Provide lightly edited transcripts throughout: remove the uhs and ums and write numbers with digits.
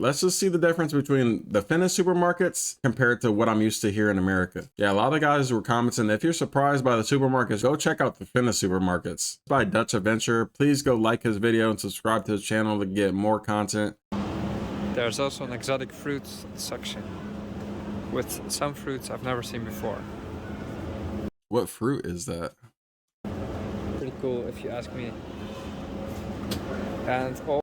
Let's just see the difference between the Finnish supermarkets compared to what I'm used to here in America. Yeah, a lot of guys were commenting, if you're surprised by the supermarkets, go check out the Finnish supermarkets. By Dutch Adventure, please go like his video and subscribe to his channel to get more content. There's also an exotic fruits section with some fruits I've never seen before. What fruit is that? Pretty cool if you ask me. And all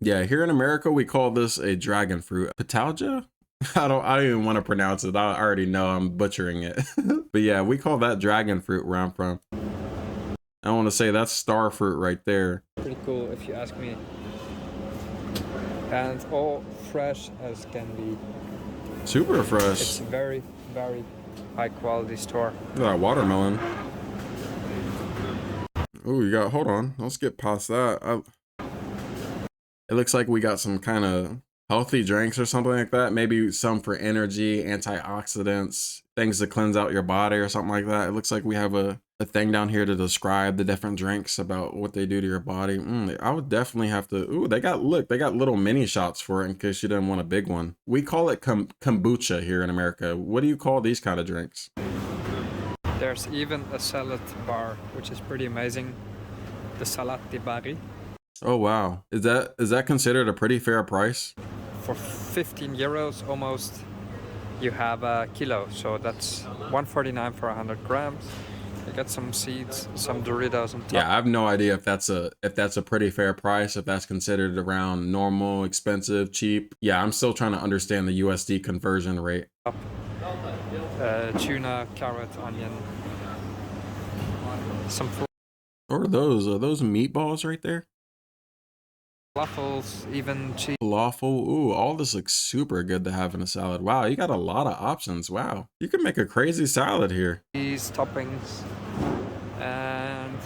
Yeah, here in America, we call this a dragon fruit. Pitalgia? I don't even want to pronounce it. I already know I'm butchering it. But yeah, we call that dragon fruit where I'm from. I want to say that's star fruit right there. pretty cool if you ask me. And all fresh as can be. Super fresh. It's a very, very high quality store. Look at that watermelon. Oh, you got, hold on. Let's get past that. It looks like we got some kind of healthy drinks or something like that. Maybe some for energy, antioxidants, things to cleanse out your body or something like that. It looks like we have a thing down here to describe the different drinks about what they do to your body. I would definitely have to. Ooh, they got little mini shots for it in case you didn't want a big one. We call it kombucha here in America. What do you call these kind of drinks? There's even a salad bar, which is pretty amazing. The salad di bari. Oh wow, is that considered a pretty fair price? For 15 euros almost, you have a kilo. So that's 149 for 100 grams. You get some seeds, some Doritos on top. Yeah, I have no idea if that's a pretty fair price, if that's considered around normal, expensive, cheap. Yeah, I'm still trying to understand the USD conversion rate. Tuna, carrot, onion, some What are those? Are those meatballs right there? falafels, even cheese. Falafel. Ooh, all this looks super good to have in a salad. Wow, you got a lot of options. Wow, you can make a crazy salad here. These toppings and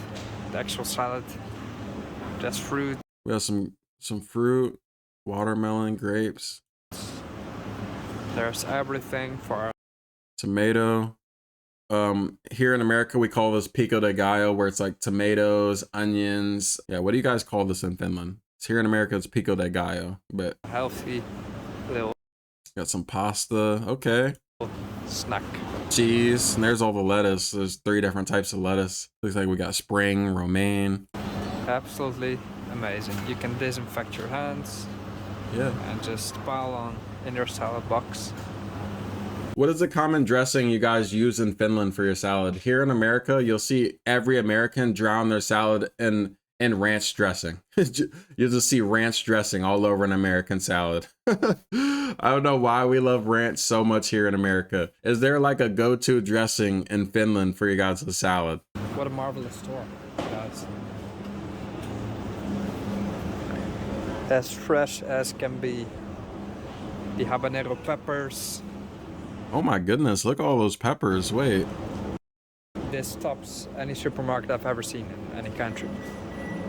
the actual salad, just fruit. We have some fruit, watermelon, grapes. There's everything for Tomato. Here in America, we call this pico de gallo, where it's like tomatoes, onions. Yeah, what do you guys call this in Finland? It's here in America, it's pico de gallo, but healthy little got some pasta. Okay. snack. Cheese, and there's all the lettuce. There's 3 different types of lettuce. Looks like we got spring, romaine. Absolutely amazing. You can disinfect your hands. Yeah. And just pile on in your salad box. What is the common dressing you guys use in Finland for your salad? Here in America, you'll see every American drown their salad in ranch dressing. You'll just see ranch dressing all over an American salad. I don't know why we love ranch so much here in America. Is there like a go-to dressing in Finland for you guys' salad? What a marvelous store, guys. As fresh as can be. The habanero peppers. Oh my goodness, look at all those peppers. Wait. This tops any supermarket I've ever seen in any country.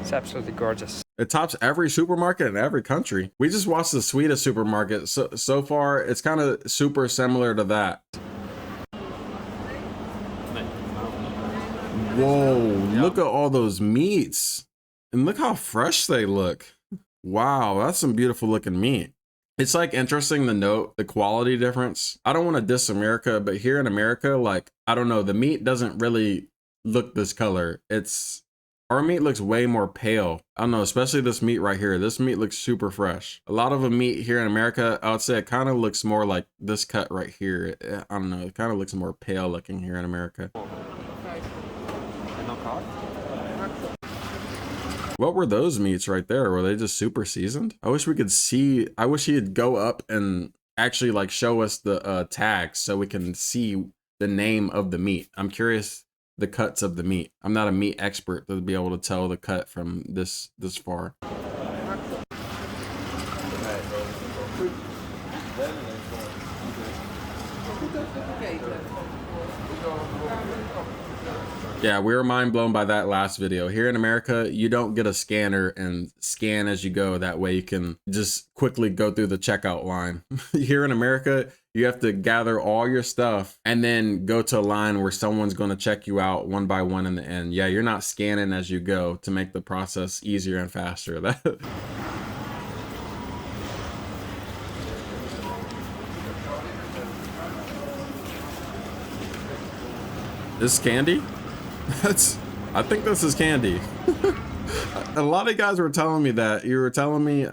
It's absolutely gorgeous. It tops every supermarket in every country. We just watched the Swedish supermarket. So far, it's kind of super similar to that. Whoa, look at all those meats. And look how fresh they look. Wow, that's some beautiful looking meat. It's like interesting to note the quality difference. I don't want to diss America, but here in America, like, I don't know, the meat doesn't really look this color. Our meat looks way more pale. I don't know, especially this meat right here. This meat looks super fresh. A lot of the meat here in America, I would say it kind of looks more like this cut right here. I don't know, it kind of looks more pale looking here in America. What were those meats right there? Were they just super seasoned? I wish we could see, I wish he'd go up and actually like show us the tags so we can see the name of the meat. I'm curious the cuts of the meat. I'm not a meat expert to be able to tell the cut from this far. Yeah, we were mind blown by that last video. Here in America, you don't get a scanner and scan as you go. That way you can just quickly go through the checkout line. Here in America, you have to gather all your stuff and then go to a line where someone's going to check you out one by one in the end. Yeah, you're not scanning as you go to make the process easier and faster. This candy? I think this is candy. A lot of guys were telling me that. You were telling me,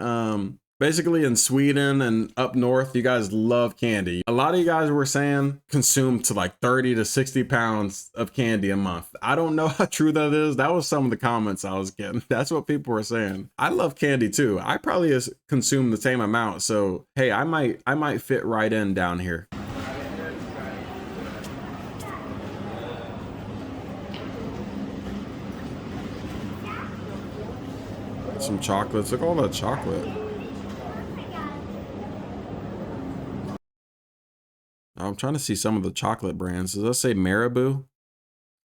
basically in Sweden and up north, you guys love candy. A lot of you guys were saying consume to like 30 to 60 pounds of candy a month. I don't know how true that is. That was some of the comments I was getting. That's what people were saying. I love candy too. I probably consume the same amount. So, hey, I might fit right in down here. Some chocolates. Look at all that chocolate. I'm trying to see some of the chocolate brands. Does that say Marabou?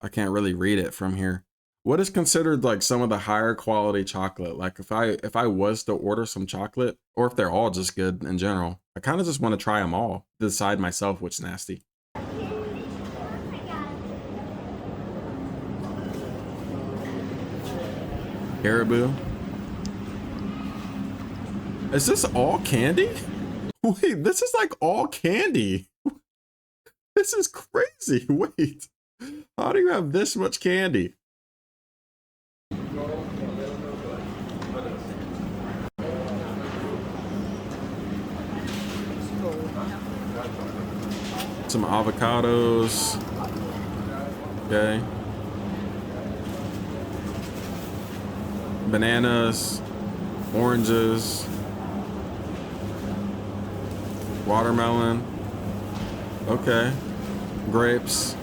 I can't really read it from here. What is considered like some of the higher quality chocolate? Like if I was to order some chocolate, or if they're all just good in general, I kind of just want to try them all, decide myself which nasty. Caribou. Is this all candy? Wait, this is like all candy. This is crazy. Wait, how do you have this much candy? Some avocados. Okay. Bananas, oranges, watermelon. Okay. Grapes.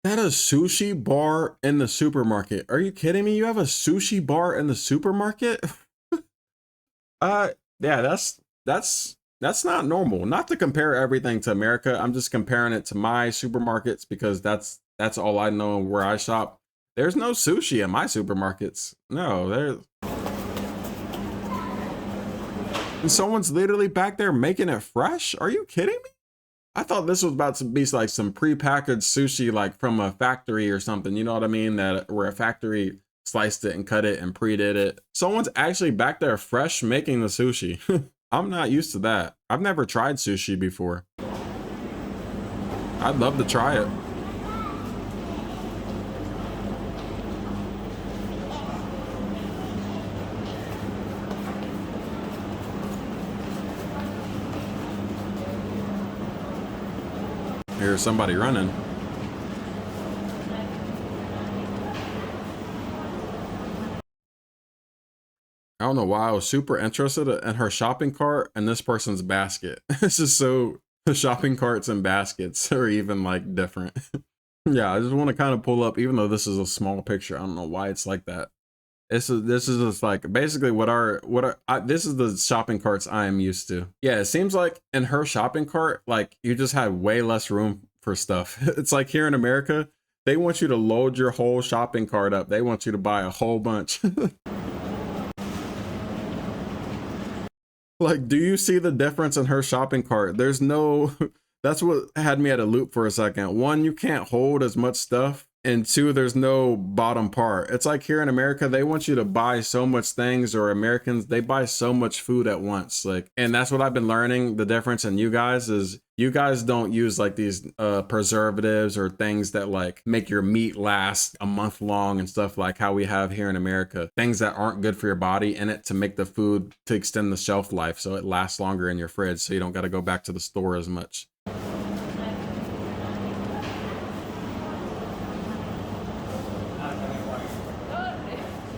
That a sushi bar in the supermarket? Are you kidding me? You have a sushi bar in the supermarket? Yeah, that's not normal. Not to compare everything to America. I'm just comparing it to my supermarkets because that's all I know where I shop. There's no sushi in my supermarkets. No, there's. And someone's literally back there making it fresh? Are you kidding me? I thought this was about to be like some prepackaged sushi, like from a factory or something. You know what I mean? That where a factory sliced it and cut it and pre-did it. Someone's actually back there fresh making the sushi. I'm not used to that. I've never tried sushi before. I'd love to try it. Here's somebody running. I don't know why I was super interested in her shopping cart and this person's basket. It's just so, the shopping carts and baskets are even like different. Yeah, I just want to kind of pull up, even though this is a small picture. I don't know why it's like that. This is just like basically this is the shopping carts I am used to. Yeah, it seems like in her shopping cart, like you just had way less room for stuff. It's like here in America, they want you to load your whole shopping cart up. They want you to buy a whole bunch. Like, do you see the difference in her shopping cart? There's no, that's what had me at a loop for a second. One, you can't hold as much stuff. And two, there's no bottom part. It's like here in America, they want you to buy so much things, or Americans, they buy so much food at once. Like, and that's what I've been learning. The difference in you guys is you guys don't use like these preservatives or things that like make your meat last a month long and stuff like how we have here in America. Things that aren't good for your body in it to make the food to extend the shelf life so it lasts longer in your fridge so you don't got to go back to the store as much.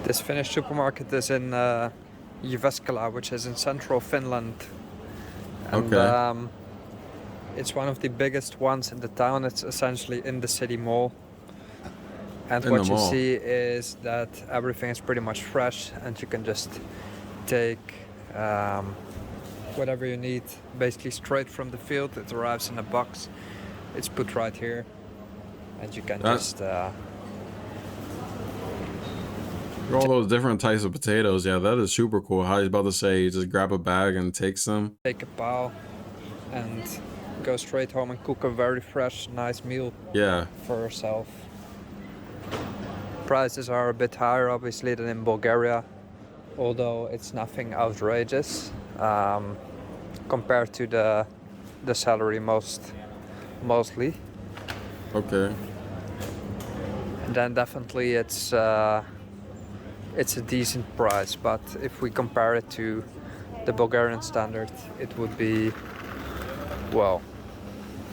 This Finnish supermarket is in Jyväskylä, which is in central Finland. And, Okay. it's one of the biggest ones in the town. It's essentially in the city mall. And In the what you mall. see is that everything is pretty much fresh, and you can just take whatever you need basically straight from the field. It arrives in a box. It's put right here, and you can just all those different types of potatoes. Yeah, that is super cool. How he's about to say, you just grab a bag and take some. take a bowl and go straight home and cook a very fresh, nice meal Yeah. for yourself. Prices are a bit higher, obviously, than in Bulgaria, although it's nothing outrageous compared to the salary mostly. Okay. And then definitely it's a decent price, but if we compare it to the Bulgarian standard, it would be, well,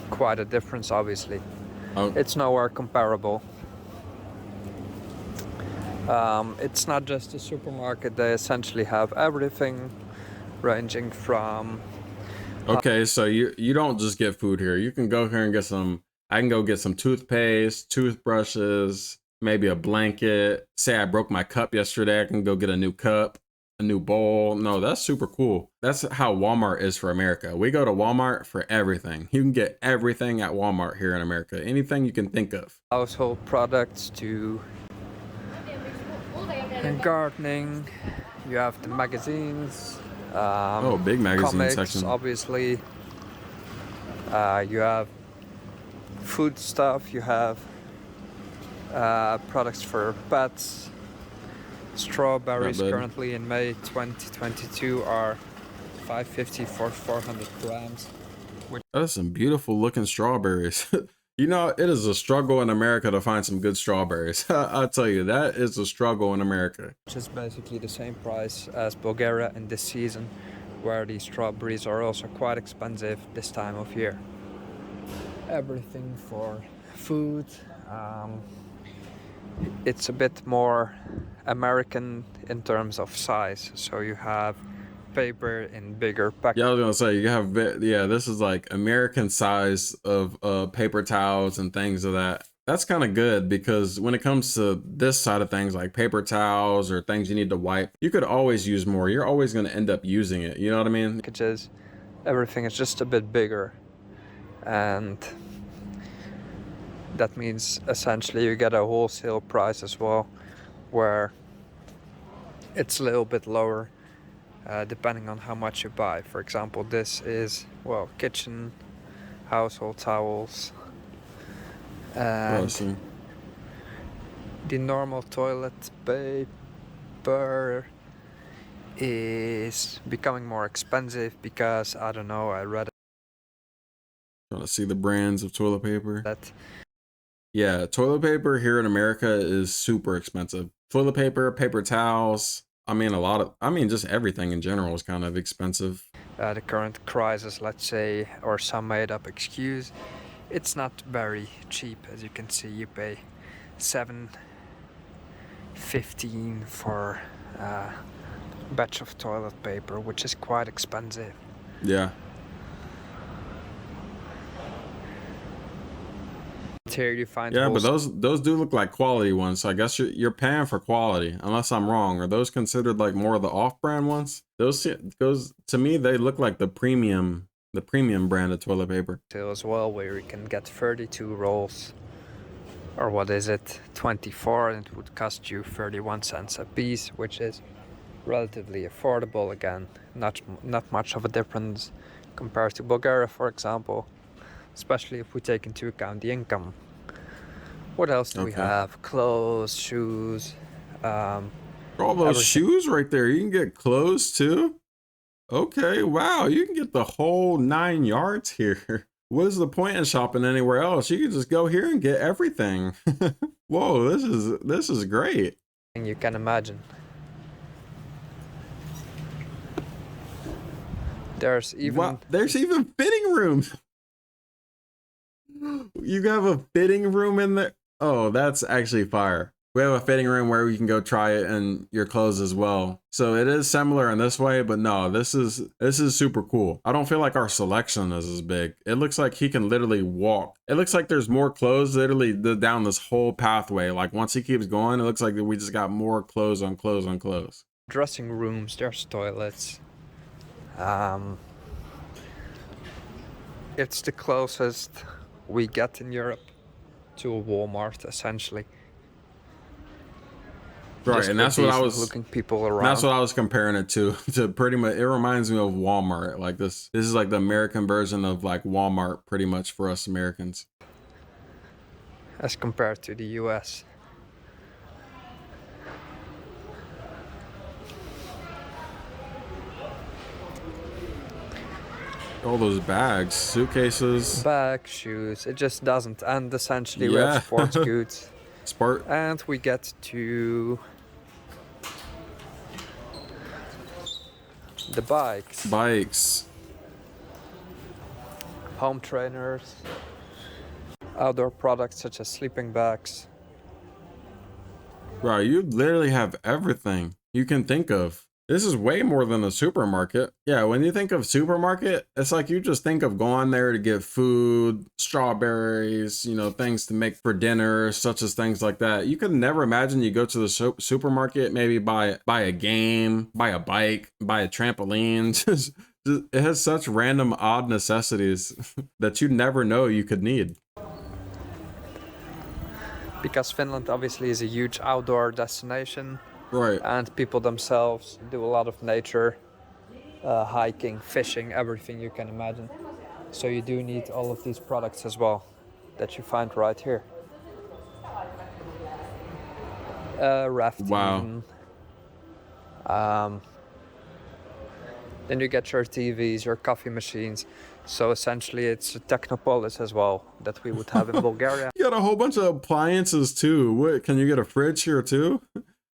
quite a difference, obviously. Oh, It's nowhere comparable. It's not just a supermarket, they essentially have everything ranging from okay. So you don't just get food here. You can go here and get some. I can go get some toothpaste, toothbrushes, maybe a blanket. Say I broke my cup yesterday, I can go get a new cup, a new bowl. No, that's super cool. That's how Walmart is for America. We go to Walmart for everything. You can get everything at Walmart here in America. Anything you can think of. household products to gardening. You have the magazines, Oh, big magazine comics, section. obviously. You have food stuff. You have products for pets. Strawberries Not bad. currently in May 2022 are $5.50 for 400 grams. That's some beautiful looking strawberries. You know, it is a struggle in America to find some good strawberries. I'll tell you, that is a struggle in America. Which is basically the same price as Bulgaria in this season, where the strawberries are also quite expensive this time of year. Everything for food. It's a bit more American in terms of size. So you have paper in bigger packages. Yeah, I was gonna say you have this is like American size of paper towels and things of that. That's kind of good because when it comes to this side of things like paper towels or things you need to wipe, you could always use more. You're always gonna end up using it. You know what I mean? Everything is just a bit bigger, and that means essentially you get a wholesale price as well, where it's a little bit lower depending on how much you buy. For example, this is, well, kitchen, household towels, and Awesome. the normal toilet paper is becoming more expensive because, I don't know, I read Trying to see the brands of toilet paper. that Yeah, toilet paper here in America is super expensive. Toilet paper, paper towels. Just everything in general is kind of expensive. the current crisis, let's say, or some made up excuse, it's not very cheap. As you can see, you pay $7.15 for a batch of toilet paper, which is quite expensive. Yeah. Here you find Yeah, but those do look like quality ones. So I guess you're paying for quality, unless I'm wrong. Are those considered like more of the off-brand ones? Those to me they look like the premium brand of toilet paper. as well, where you can get 32 rolls, or what is it, 24, and it would cost you 31 cents a piece, which is relatively affordable. Again, not much of a difference compared to Bulgaria, for example, especially if we take into account the income. What else do we Okay. have? Clothes, shoes. All those Everything. shoes right there. You can get clothes too. Okay, wow, you can get the whole 9 yards here. What is the point in shopping anywhere else? You can just go here and get everything. Whoa, this is great. You can imagine. There's even there's even fitting rooms. You have a fitting room in there. Oh, that's actually fire. We have a fitting room where we can go try it in your clothes as well. So it is similar in this way, but no, this is super cool. I don't feel like our selection is as big. It looks like he can literally walk. It looks like there's more clothes literally down this whole pathway. Like once he keeps going, it looks like we just got more clothes on clothes on clothes. dressing rooms, there's toilets. It's the closest we get in Europe to a Walmart, essentially. Right, just and for that's what I decent was. looking people around. That's what I was comparing it to. To pretty much, it reminds me of Walmart. Like this is like the American version of like Walmart, pretty much for us Americans. As compared to the US. All those bags, suitcases. Bags, shoes, it just doesn't end. Essentially, we Yeah. have sports goods. Sport And we get to the bikes. bikes. Home trainers. Outdoor products such as sleeping bags. Bro, you literally have everything you can think of. This is way more than a supermarket. Yeah, when you think of supermarket, it's like you just think of going there to get food, strawberries, you know, things to make for dinner, such as things like that. You could never imagine you go to the supermarket, maybe buy a game, buy a bike, buy a trampoline. Just it has such random odd necessities that you never know you could need. Because Finland obviously is a huge outdoor destination. Right. And people themselves do a lot of nature, hiking, fishing, everything you can imagine. So you do need all of these products as well that you find right here. Rafting. Wow. Then you get your TVs, your coffee machines. So essentially it's a technopolis as well that we would have in Bulgaria. You got a whole bunch of appliances too. What, can you get a fridge here too?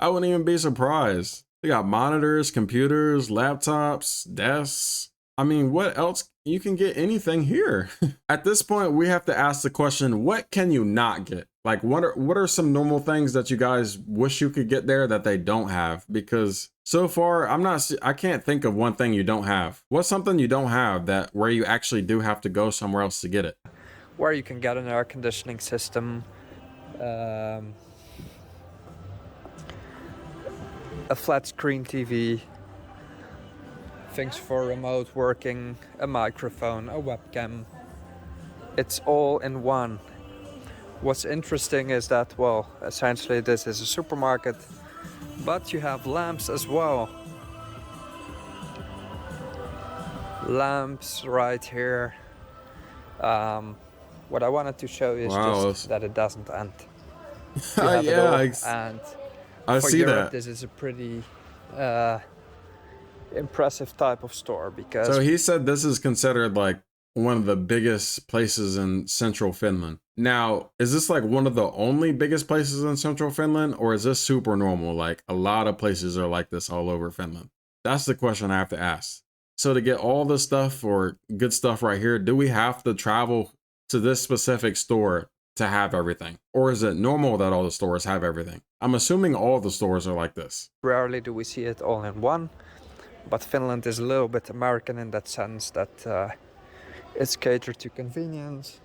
I wouldn't even be surprised. They got monitors, computers, laptops, desks. I mean, what else? You can get anything here. At this point, we have to ask the question, what can you not get? Like, what are some normal things that you guys wish you could get there that they don't have? Because so far, I can't think of one thing you don't have. What's something you don't have that where you actually do have to go somewhere else to get it? Where you can get an air conditioning system, a flat screen TV, things for remote working, a microphone, a webcam. It's all in one. What's interesting is that, well, essentially this is a supermarket, but you have lamps as well. Lamps right here. What I wanted to show you is just that it doesn't end. You have it all, and I for see Europe, that. this is a pretty impressive type of store because. So he said this is considered like one of the biggest places in central Finland. Now, is this like one of the only biggest places in central Finland, or is this super normal? Like a lot of places are like this all over Finland. That's the question I have to ask. So to get all the stuff or good stuff right here, do we have to travel to this specific store to have everything? Or is it normal that all the stores have everything? I'm assuming all the stores are like this. Rarely do we see it all in one, but Finland is a little bit American in that sense that it's catered to convenience.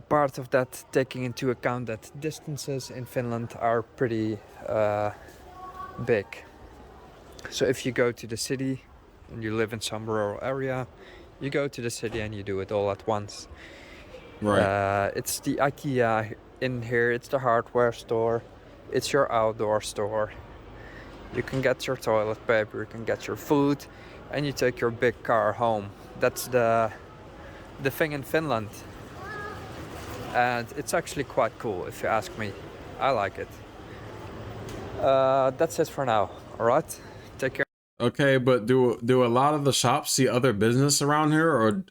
Part of that taking into account that distances in Finland are pretty big. So if you go to the city and you live in some rural area, you go to the city and you do it all at once. Right. It's the IKEA in here, it's the hardware store, it's your outdoor store. You can get your toilet paper, you can get your food, and you take your big car home. That's the thing in Finland. And it's actually quite cool if you ask me. I like it. That's it for now, alright? Take care. Okay, but do a lot of the shops see other business around here,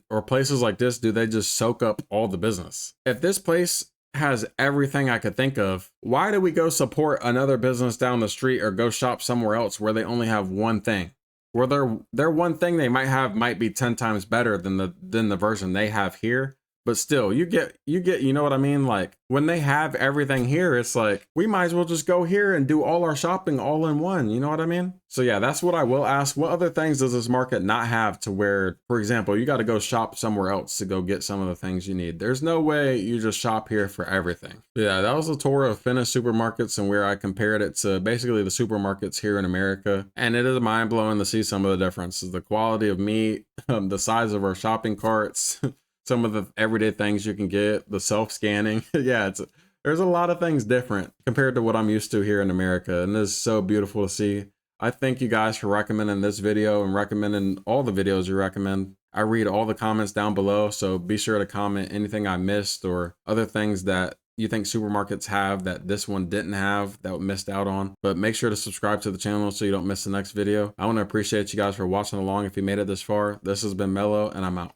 or places like this, do they just soak up all the business? If this place has everything I could think of, why do we go support another business down the street or go shop somewhere else where they only have one thing? Where their one thing they might have might be 10 times better than the version they have here. But still, you get, you know what I mean? Like when they have everything here, it's like, we might as well just go here and do all our shopping all in one. You know what I mean? So yeah, that's what I will ask. What other things does this market not have to where, for example, you got to go shop somewhere else to go get some of the things you need? There's no way you just shop here for everything. Yeah, that was a tour of Finnish supermarkets and where I compared it to basically the supermarkets here in America. And it is mind blowing to see some of the differences, the quality of meat, the size of our shopping carts, some of the everyday things you can get, the self-scanning. Yeah, There's a lot of things different compared to what I'm used to here in America, and it's so beautiful to see. I thank you guys for recommending this video and recommending all the videos you recommend. I read all the comments down below, so be sure to comment anything I missed or other things that you think supermarkets have that this one didn't have, that we missed out on. But make sure to subscribe to the channel so you don't miss the next video. I want to appreciate you guys for watching along if you made it this far. This has been Mello, and I'm out.